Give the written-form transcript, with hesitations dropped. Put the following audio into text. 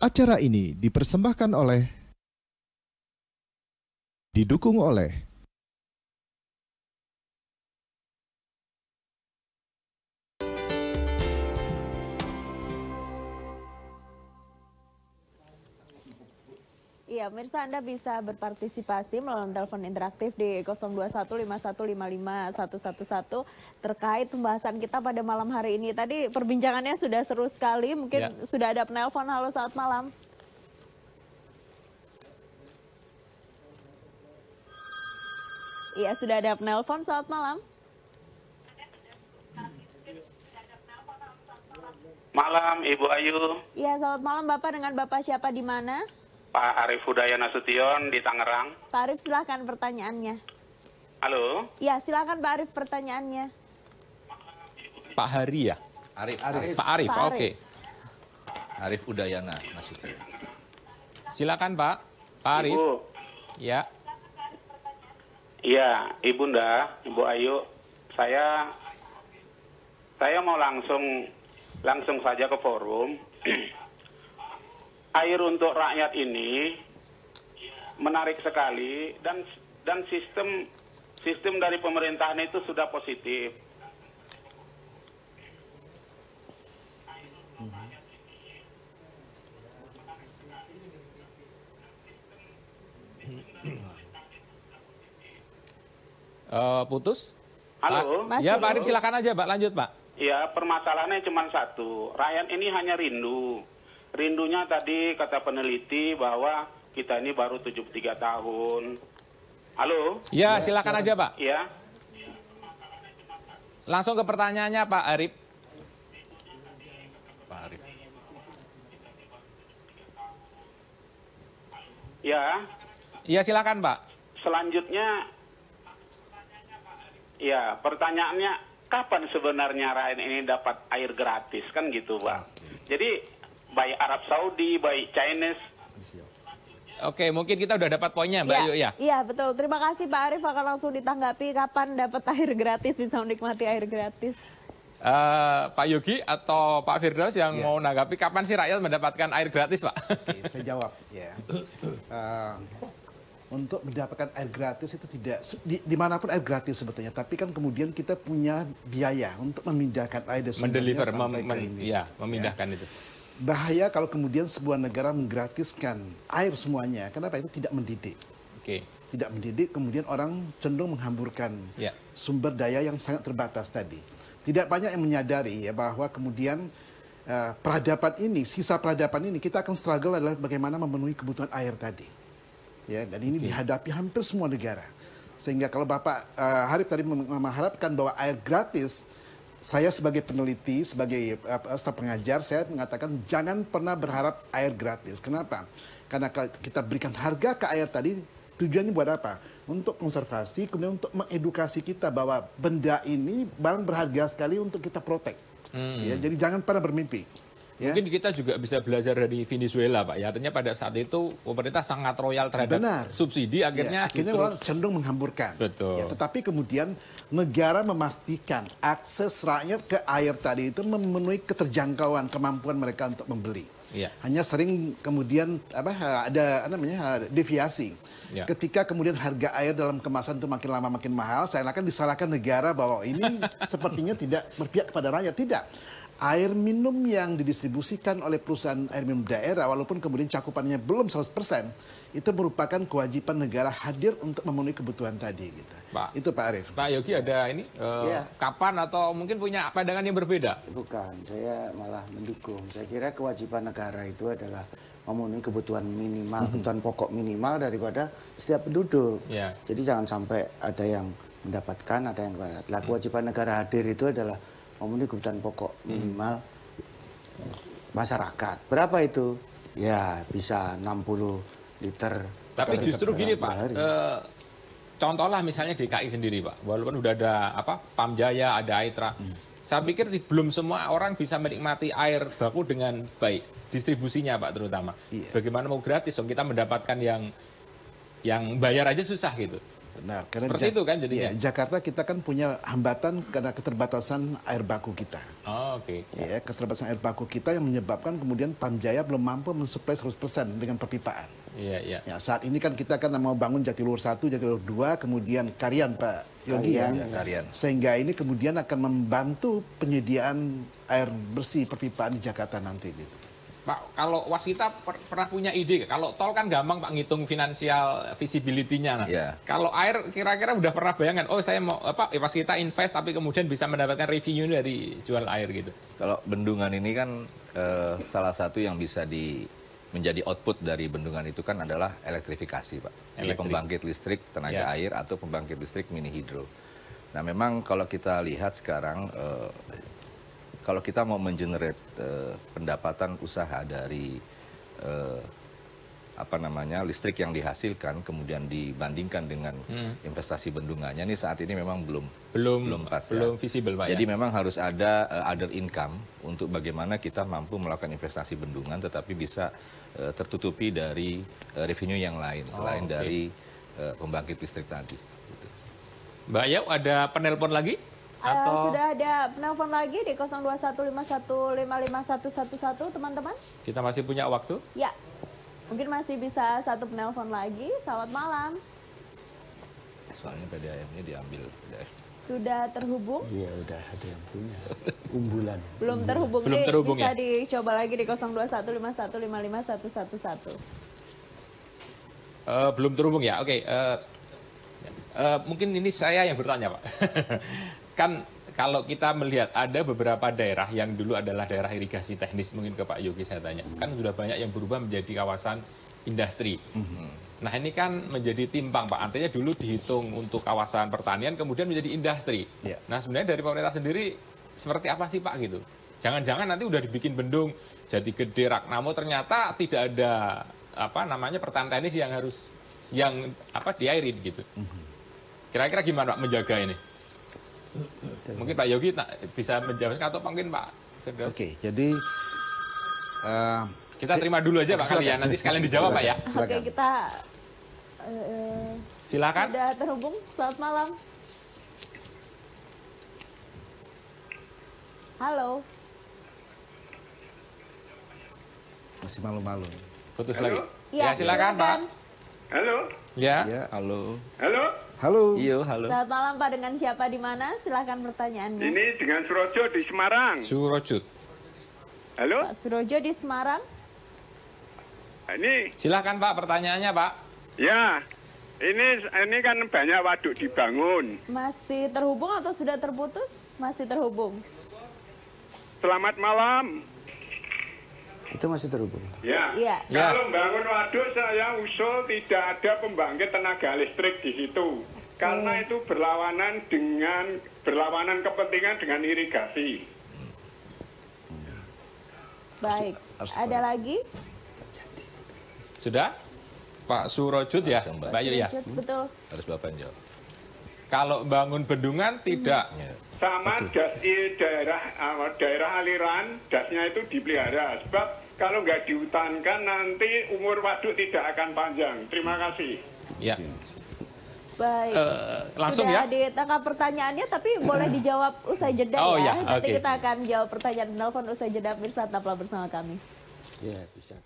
Acara ini didukung oleh Iya, pemirsa, Anda bisa berpartisipasi melalui telepon interaktif di 02151551111 terkait pembahasan kita pada malam hari ini. Tadi perbincangannya sudah seru sekali, mungkin sudah ada penelpon. Halo, selamat malam. Iya, sudah ada penelpon, selamat malam. Malam, Ibu Ayu. Iya, selamat malam Bapak. Dengan Bapak siapa di mana? Pak Arif Hudaya Nasution di Tangerang. Pak Arif, silahkan pertanyaannya. Halo? Ya, silakan Pak Arif pertanyaannya. Pak Hari ya? Arif. Pak Arif, Pak Arif. oke. Arif Udayana Nasution. Silakan Pak. Pak Arif. Ibu. Ya. Iya, Ibunda, Ibu Ayu. Saya mau langsung saja ke forum. Air untuk rakyat ini menarik sekali dan sistem dari pemerintahan itu sudah positif. Putus? Halo? Pak, ya Pak Arif, silakan aja Pak, lanjut Pak. Ya, permasalahannya cuma satu. Rakyat ini hanya rindu. Rindunya tadi kata peneliti bahwa kita ini baru 73 tahun. Halo? Ya, silakan aja Pak. Ya. Langsung ke pertanyaannya Pak Arif. Pak Arif. Ya. Iya, silakan Pak. Selanjutnya, ya pertanyaannya kapan sebenarnya rakyat ini dapat air gratis kan gitu Pak. Jadi baik Arab Saudi, baik Chinese. Oke, mungkin kita udah dapat poinnya Mbak Ayu ya. Iya, betul. Terima kasih Pak Arif, akan langsung ditanggapi kapan dapat air gratis, bisa menikmati air gratis. Pak Yogi atau Pak Firdaus yang mau nanggapi kapan sih rakyat mendapatkan air gratis Pak? Oke, saya jawab ya. Untuk mendapatkan air gratis itu tidak dimanapun air gratis sebetulnya, tapi kan kemudian kita punya biaya untuk memindahkan air dari sumbernya sampai ke ini. Memindahkan itu. Bahaya kalau kemudian sebuah negara menggratiskan air semuanya. Kenapa? Itu tidak mendidik. Oke. Tidak mendidik, kemudian orang cenderung menghamburkan sumber daya yang sangat terbatas tadi. Tidak banyak yang menyadari ya bahwa kemudian peradaban ini, sisa peradaban ini, kita akan struggle adalah bagaimana memenuhi kebutuhan air tadi. Ya, dan ini dihadapi hampir semua negara. Sehingga kalau Bapak Harif tadi mengharapkan bahwa air gratis, saya sebagai peneliti, sebagai staf pengajar, saya mengatakan jangan pernah berharap air gratis. Kenapa? Karena kita berikan harga ke air tadi, tujuannya buat apa? Untuk konservasi, kemudian untuk mengedukasi kita bahwa benda ini barang berharga sekali untuk kita protek. Ya, jadi jangan pernah bermimpi. Ya. Mungkin kita juga bisa belajar dari Venezuela Pak ya. Artinya pada saat itu pemerintah sangat royal terhadap subsidi, akhirnya orang cenderung menghamburkan. Betul. Ya, tetapi kemudian negara memastikan akses rakyat ke air tadi itu memenuhi keterjangkauan kemampuan mereka untuk membeli. Ya. Hanya sering kemudian ada deviasi. Ya. Ketika kemudian harga air dalam kemasan itu makin lama makin mahal, saya akan disalahkan negara bahwa ini sepertinya tidak berpihak kepada rakyat. Tidak. Air minum yang didistribusikan oleh perusahaan air minum daerah, walaupun kemudian cakupannya belum 100%, itu merupakan kewajiban negara hadir untuk memenuhi kebutuhan tadi. Gitu. Pak, itu Pak Arif. Pak Yogi ada ini, kapan atau mungkin punya pandangan yang berbeda? Bukan, saya malah mendukung. Saya kira kewajiban negara itu adalah memenuhi kebutuhan minimal, kebutuhan pokok minimal daripada setiap penduduk. Jadi jangan sampai ada yang mendapatkan, ada yang tidak. Nah, kewajiban negara hadir itu adalah memenuhi kebutuhan pokok minimal masyarakat. Berapa itu? Ya bisa 60 liter. Tapi justru gini Pak, contohlah misalnya DKI sendiri Pak, walaupun udah ada PAM Jaya, ada Aitra, saya pikir belum semua orang bisa menikmati air baku dengan baik, distribusinya Pak terutama. Bagaimana mau gratis, kita mendapatkan yang bayar aja susah gitu. Benar, karena seperti itu kan jadinya. Ya, Jakarta kita kan punya hambatan karena keterbatasan air baku kita. Oh, oke. Ya, keterbatasan air baku kita yang menyebabkan kemudian Pamjaya belum mampu mensuplai 100% dengan perpipaan. Iya, iya. Ya, saat ini kan kita kan mau bangun Jatiluhur 1, Jatiluhur 2, kemudian Karian Pak Yogi ya. Karian. Sehingga ini kemudian akan membantu penyediaan air bersih perpipaan di Jakarta nanti gitu. Pak, kalau Waskita pernah punya ide, kalau tol kan gampang Pak ngitung finansial visibility-nya. Nah, kalau air kira-kira udah pernah bayangan, oh saya mau Waskita invest tapi kemudian bisa mendapatkan revenue dari jual air gitu. Kalau bendungan ini kan salah satu yang bisa menjadi output dari bendungan itu kan adalah elektrifikasi, Pak. Jadi pembangkit listrik tenaga air atau pembangkit listrik mini hidro. Nah, memang kalau kita lihat sekarang kalau kita mau mengenerate pendapatan usaha dari listrik yang dihasilkan kemudian dibandingkan dengan investasi bendungannya, ini saat ini memang belum pas, belum visible Pak. Jadi memang harus ada other income untuk bagaimana kita mampu melakukan investasi bendungan tetapi bisa tertutupi dari revenue yang lain selain dari pembangkit listrik tadi. Mbak Yau, ada penelpon lagi? Atau sudah ada penelpon lagi di 0215155111 teman-teman. Kita masih punya waktu? Ya, mungkin masih bisa satu penelpon lagi. Selamat malam. Soalnya PDAM-nya diambil. Sudah terhubung? Iya, udah ada yang punya. Unggulan. Belum terhubung. Belum terhubung bisa ya? dicoba lagi di 0215155111. Belum terhubung ya? Oke. Mungkin ini saya yang bertanya Pak. Kan kalau kita melihat ada beberapa daerah yang dulu adalah daerah irigasi teknis, mungkin ke Pak Yogi saya tanya, kan sudah banyak yang berubah menjadi kawasan industri. Nah ini kan menjadi timpang Pak, artinya dulu dihitung untuk kawasan pertanian kemudian menjadi industri. Nah sebenarnya dari pemerintah sendiri seperti apa sih Pak gitu? Jangan-jangan nanti udah dibikin bendung Jati Gede, Ragnamo, ternyata tidak ada pertanian teknis yang diairin gitu. Kira-kira gimana Pak menjaga ini? Mungkin Pak Yogi bisa menjawabkan atau mungkin Pak Firdaus. Oke, jadi kita terima dulu aja Pak kalian, nanti sekalian dijawab Pak ya. Oke, kita silakan. Sudah terhubung. Selamat malam. Halo. Masih malu-malu. Putus lagi. Ya, silakan Pak. Halo. Ya. Halo. Halo. Halo. Iyo, halo. Selamat malam Pak, dengan siapa di mana? Silahkan pertanyaannya. Ini dengan Surojo di Semarang. Surojud. Halo. Pak Surojo di Semarang. Ini. Silakan Pak pertanyaannya Pak. Ya. Ini kan banyak waduk dibangun. Masih terhubung atau sudah terputus? Masih terhubung. Selamat malam. Itu masih terhubung. Ya. Kalau bangun waduk saya usul tidak ada pembangkit tenaga listrik di situ. Karena itu berlawanan kepentingan dengan irigasi. Baik. Ada lagi? Sudah? Pak Surojud ya? Mbak Yu ya? Betul. Harus Bapak jawab. Kalau bangun bendungan tidak. Sama daerah aliran, dasnya itu dipelihara. Sebab kalau nggak dihutankan nanti umur waduk tidak akan panjang. Terima kasih. Ya. Baik. Langsung sudah ya. ditangkap pertanyaannya, tapi boleh dijawab usai jeda ya. Ya. Nanti kita akan jawab pertanyaan penelpon usai jeda. Pemirsa, tetaplah bersama kami. Ya, bisa.